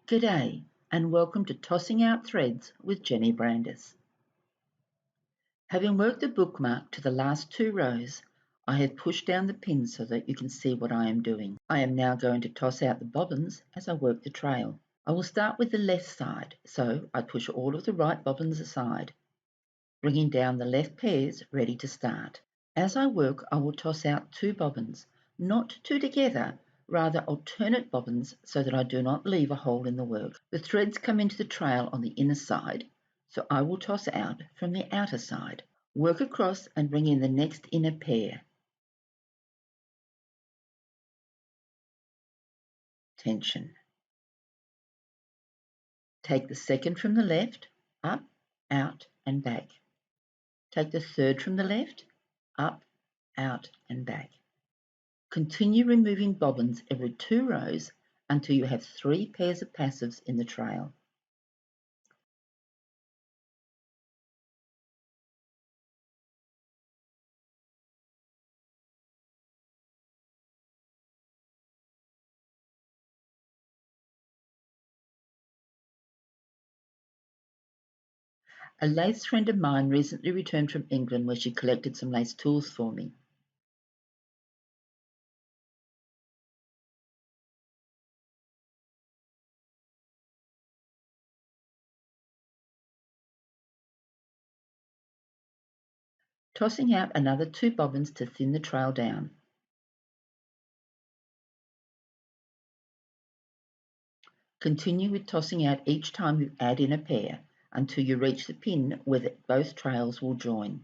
G'day and welcome to Tossing Out Threads with Jenny Brandis. Having worked the bookmark to the last 2 rows, I have pushed down the pin so that you can see what I am doing. I am now going to toss out the bobbins as I work the trail. I will start with the left side, so I push all of the right bobbins aside, bringing down the left pairs ready to start. As I work, I will toss out 2 bobbins, not 2 together, rather alternate bobbins so that I do not leave a hole in the work. The threads come into the trail on the inner side, so I will toss out from the outer side. Work across and bring in the next inner pair. Tension. Take the second from the left, up, out and back. Take the third from the left, up, out and back. Continue removing bobbins every 2 rows until you have 3 pairs of passives in the trail. A lace friend of mine recently returned from England where she collected some lace tools for me. Tossing out another 2 bobbins to thin the trail down. Continue with tossing out each time you add in a pair until you reach the pin where both trails will join.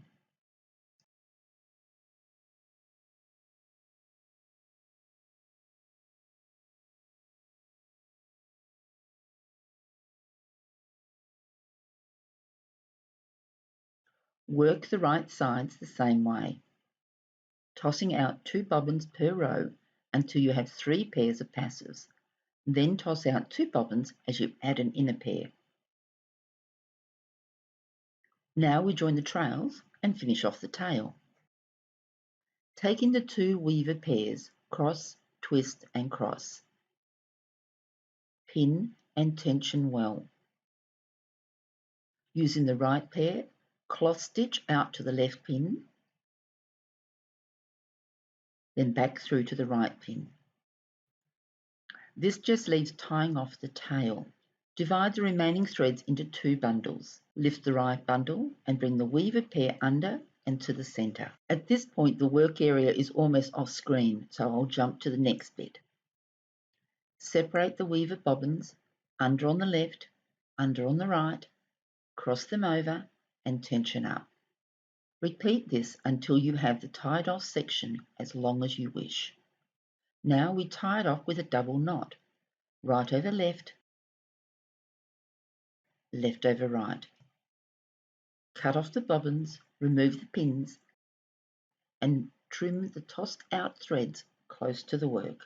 Work the right sides the same way, tossing out 2 bobbins per row until you have 3 pairs of passives. Then toss out 2 bobbins as you add an inner pair. Now we join the trails and finish off the tail. Take in the 2 weaver pairs, cross, twist and cross. Pin and tension well. Using the right pair, cloth stitch out to the left pin, then back through to the right pin. This just leaves tying off the tail. Divide the remaining threads into 2 bundles. Lift the right bundle and bring the weaver pair under and to the centre. At this point the work area is almost off screen, so I'll jump to the next bit. Separate the weaver bobbins, under on the left, under on the right, cross them over and tension up. Repeat this until you have the tied off section as long as you wish. Now we tie it off with a double knot, right over left, left over right. Cut off the bobbins, remove the pins and trim the tossed out threads close to the work.